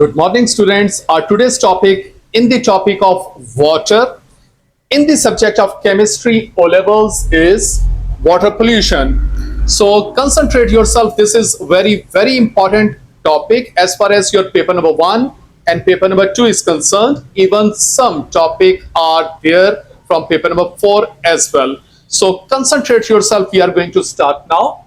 Good morning, students. Our today's topic in the topic of water in the subject of chemistry O levels is water pollution. So concentrate yourself. This is very important topic as far as your paper number 1 and paper number 2 is concerned. Even some topic are there from paper number 4 as well. So concentrate yourself. We are going to start now.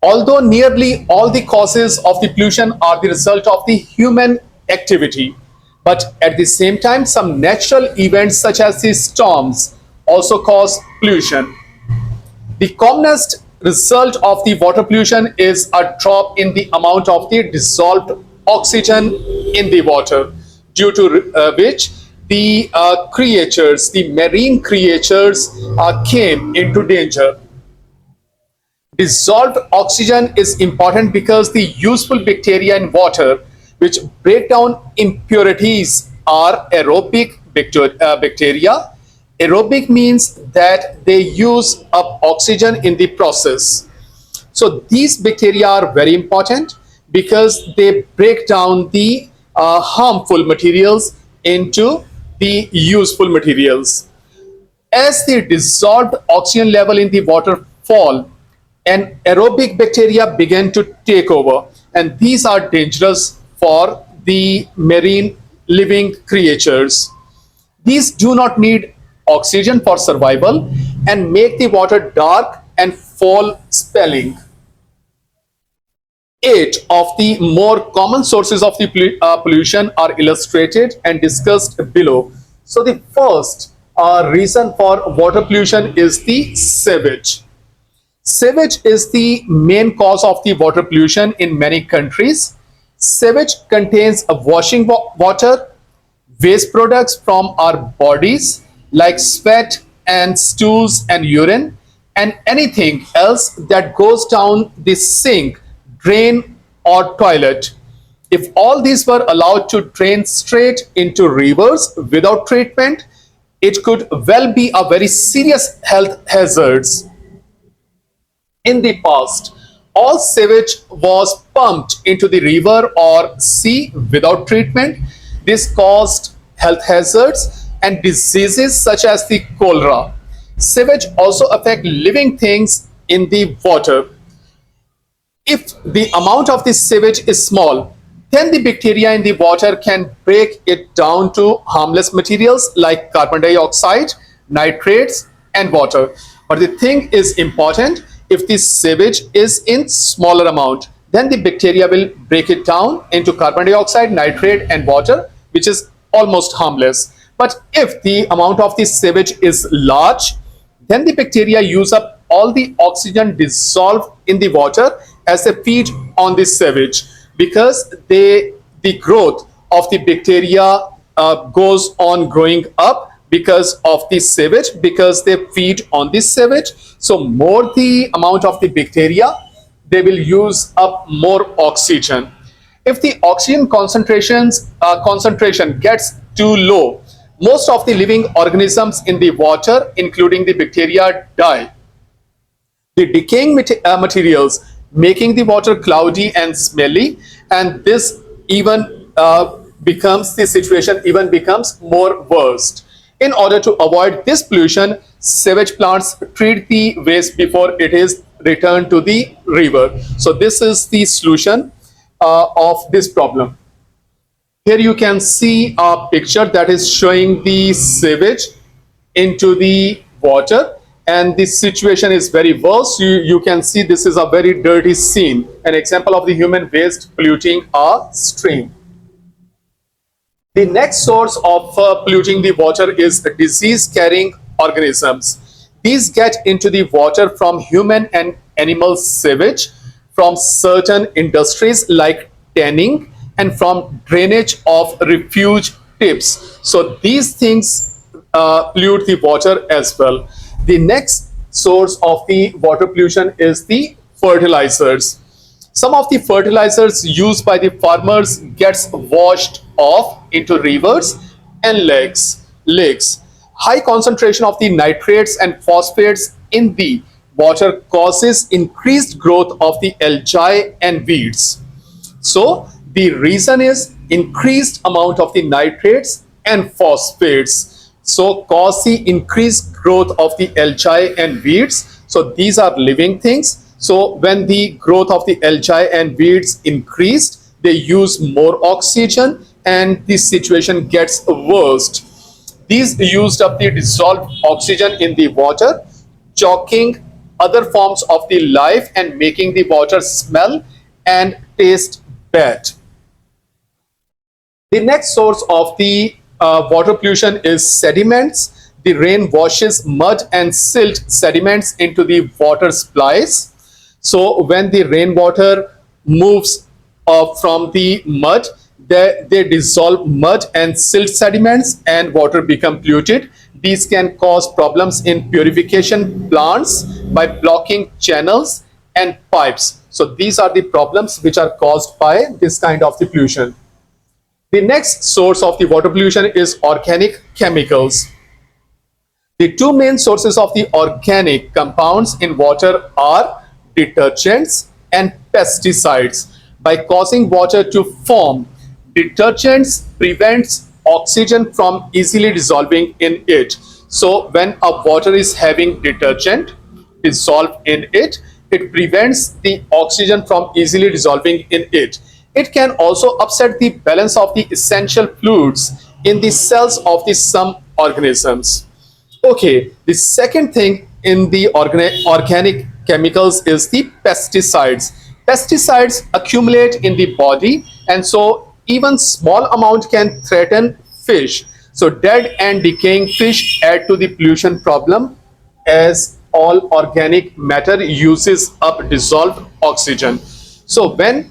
Although nearly all the causes of the pollution are the result of the human activity, but at the same time, some natural events such as the storms also cause pollution. The commonest result of the water pollution is a drop in the amount of the dissolved oxygen in the water, due to which the creatures, the marine creatures, came into danger. Dissolved oxygen is important because the useful bacteria in water which break down impurities are aerobic bacteria. Aerobic means that they use up oxygen in the process. So these bacteria are very important because they break down the harmful materials into the useful materials. As the dissolved oxygen level in the water fall, and aerobic bacteria begin to take over, and these are dangerous for the marine living creatures. These do not need oxygen for survival and make the water dark and foul smelling. 8 of the more common sources of the pollution are illustrated and discussed below. So the first reason for water pollution is the sewage. Sewage is the main cause of the water pollution in many countries. Sewage contains washing water, waste products from our bodies like sweat and stools and urine, and anything else that goes down the sink, drain, or toilet. If all these were allowed to drain straight into rivers without treatment, it could well be a very serious health hazards. In the past, all sewage was pumped into the river or sea without treatment. This caused health hazards and diseases such as the cholera. Sewage also affect living things in the water. If the amount of the sewage is small, then the bacteria in the water can break it down to harmless materials like carbon dioxide, nitrates, and water. But the thing is important, if the sewage is in smaller amount, then the bacteria will break it down into carbon dioxide, nitrate, and water, which is almost harmless. But if the amount of the sewage is large, then the bacteria use up all the oxygen dissolved in the water as they feed on the sewage, because the growth of the bacteria goes on growing up because of the sewage, because they feed on the sewage. So more the amount of the bacteria, they will use up more oxygen. If the oxygen concentration gets too low, most of the living organisms in the water, including the bacteria, die. The decaying materials making the water cloudy and smelly, and this even becomes the situation even becomes more worse. In order to avoid this pollution, sewage plants treat the waste before it is returned to the river. So this is the solution of this problem. Here you can see a picture that is showing the sewage into the water, and the situation is very worse. You can see this is a very dirty scene, an example of the human waste polluting a stream. The next source of polluting the water is disease-carrying organisms. These get into the water from human and animal sewage, from certain industries like tanning, and from drainage of refuge tips. So these things pollute the water as well. The next source of the water pollution is the fertilizers. Some of the fertilizers used by the farmers gets washed off into rivers and lakes. High concentration of the nitrates and phosphates in the water causes increased growth of the algae and weeds. So The reason is increased amount of the nitrates and phosphates. So cause the increased growth of the algae and weeds. So these are living things. So when the growth of the algae and weeds increased, they use more oxygen and the situation gets worse. These used up the dissolved oxygen in the water, choking other forms of the life and making the water smell and taste bad. The next source of the water pollution is sediments. The rain washes mud and silt sediments into the water supplies. So when the rainwater moves from the mud, they dissolve mud and silt sediments and water become polluted. These can cause problems in purification plants by blocking channels and pipes. So these are the problems which are caused by this kind of the pollution. The next source of the water pollution is organic chemicals. The two main sources of the organic compounds in water are detergents and pesticides. By causing water to foam, detergents prevents oxygen from easily dissolving in it. So when a water is having detergent dissolved in it, it prevents the oxygen from easily dissolving in it. It can also upset the balance of the essential fluids in the cells of the some organisms. Okay, the second thing in the organic chemicals is the pesticides. Pesticides accumulate in the body, and so even small amount can threaten fish. So dead and decaying fish add to the pollution problem, as all organic matter uses up dissolved oxygen. So when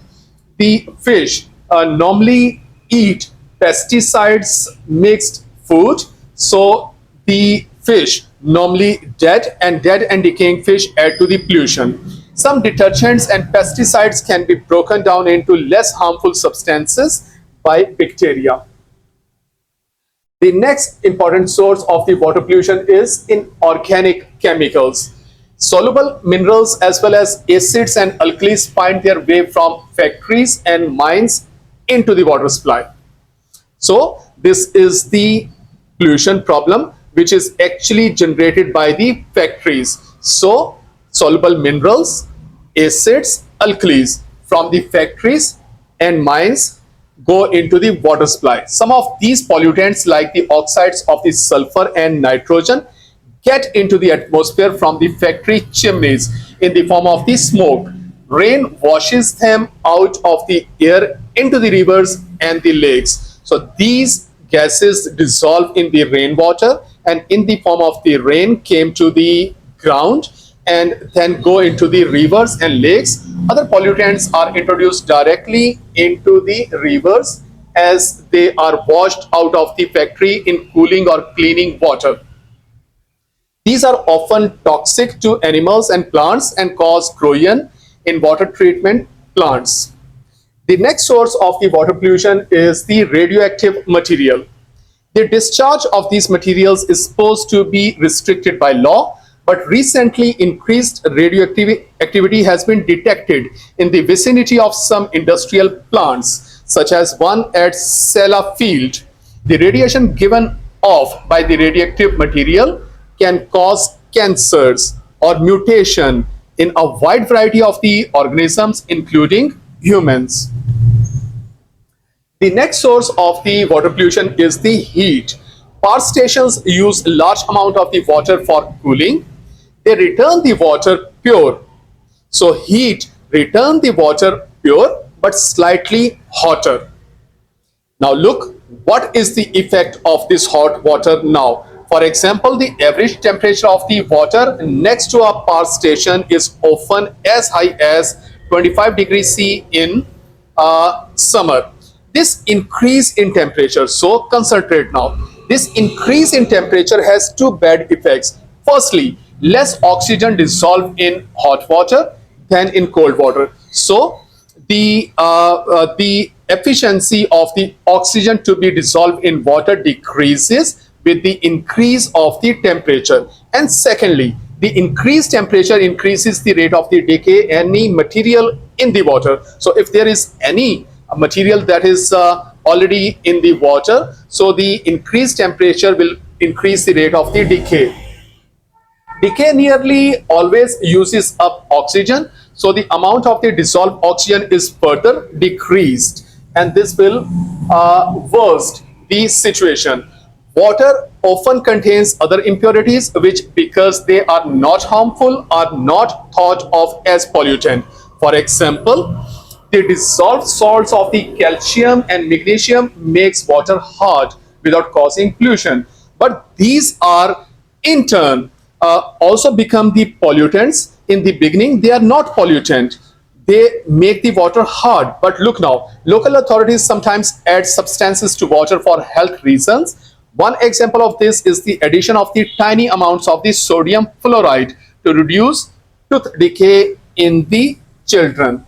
the fish normally eat pesticides mixed food, so the fish normally dead and decaying fish add to the pollution. Some detergents and pesticides can be broken down into less harmful substances by bacteria. The next important source of the water pollution is inorganic chemicals. Soluble minerals as well as acids and alkalis find their way from factories and mines into the water supply. So this is the pollution problem which is actually generated by the factories. So soluble minerals, acids, alkalis from the factories and mines go into the water supply. Some of these pollutants like the oxides of the sulfur and nitrogen get into the atmosphere from the factory chimneys in the form of the smoke. Rain washes them out of the air into the rivers and the lakes. So these gases dissolve in the rainwater and in the form of the rain came to the ground and then go into the rivers and lakes. Other pollutants are introduced directly into the rivers as they are washed out of the factory in cooling or cleaning water. These are often toxic to animals and plants and cause corrosion in water treatment plants. The next source of the water pollution is the radioactive material. The discharge of these materials is supposed to be restricted by law, but recently increased radioactivity activity has been detected in the vicinity of some industrial plants, such as one at Sela Field. The radiation given off by the radioactive material can cause cancers or mutation in a wide variety of the organisms, including humans. The next source of the water pollution is the heat. Power stations use large amount of the water for cooling. They return the water pure. So heat return the water pure but slightly hotter. Now look, what is the effect of this hot water now? For example, the average temperature of the water next to a power station is often as high as 25 degrees C in summer. This increase in temperature, so concentrate now. This increase in temperature has two bad effects. Firstly, less oxygen dissolved in hot water than in cold water. So the efficiency of the oxygen to be dissolved in water decreases with the increase of the temperature. And secondly, the increased temperature increases the rate of the decay any material in the water. So if there is any material that is already in the water. So the increased temperature will increase the rate of the decay. Decay nearly always uses up oxygen, so the amount of the dissolved oxygen is further decreased, and this will worst the situation. Water often contains other impurities which, because they are not harmful, are not thought of as pollutant. For example, the dissolved salts of the calcium and magnesium makes water hard without causing pollution. But these are in turn also become the pollutants. In the beginning, they are not pollutant. They make the water hard. But look now, local authorities sometimes add substances to water for health reasons. One example of this is the addition of the tiny amounts of the sodium fluoride to reduce tooth decay in the children.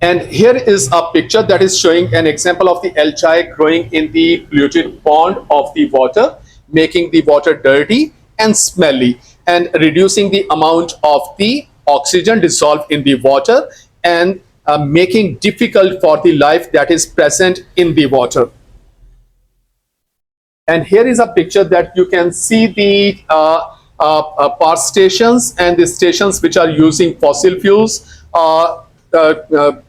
And here is a picture that is showing an example of the algae growing in the polluted pond of the water, making the water dirty and smelly and reducing the amount of the oxygen dissolved in the water, and making difficult for the life that is present in the water. And here is a picture that you can see the power stations and the stations which are using fossil fuels,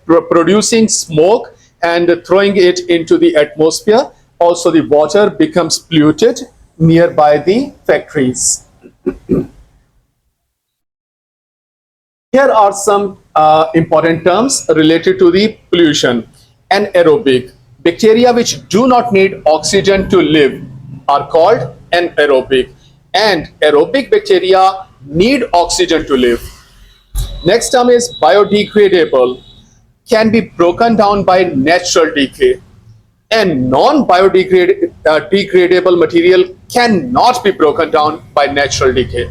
producing smoke and throwing it into the atmosphere. Also, the water becomes polluted nearby the factories. Here are some important terms related to the pollution. Anaerobic. Bacteria which do not need oxygen to live are called anaerobic. And aerobic bacteria need oxygen to live. Next term is biodegradable. Can be broken down by natural decay. And non-biodegradable material cannot be broken down by natural decay.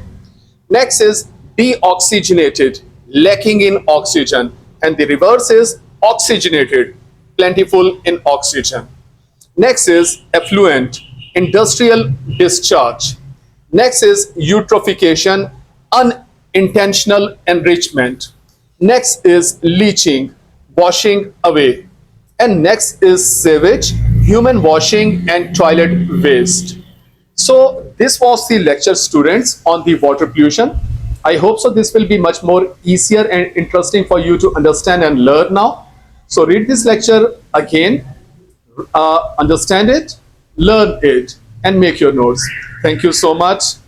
Next is deoxygenated, lacking in oxygen, and the reverse is oxygenated, plentiful in oxygen. Next is effluent, industrial discharge. Next is eutrophication, unintentional enrichment. Next is leaching, washing away. And next is sewage, human washing and toilet waste. So this was the lecture, students, on the water pollution. I hope so this will be much more easier and interesting for you to understand and learn now. So read this lecture again, understand it, learn it, and make your notes. Thank you so much.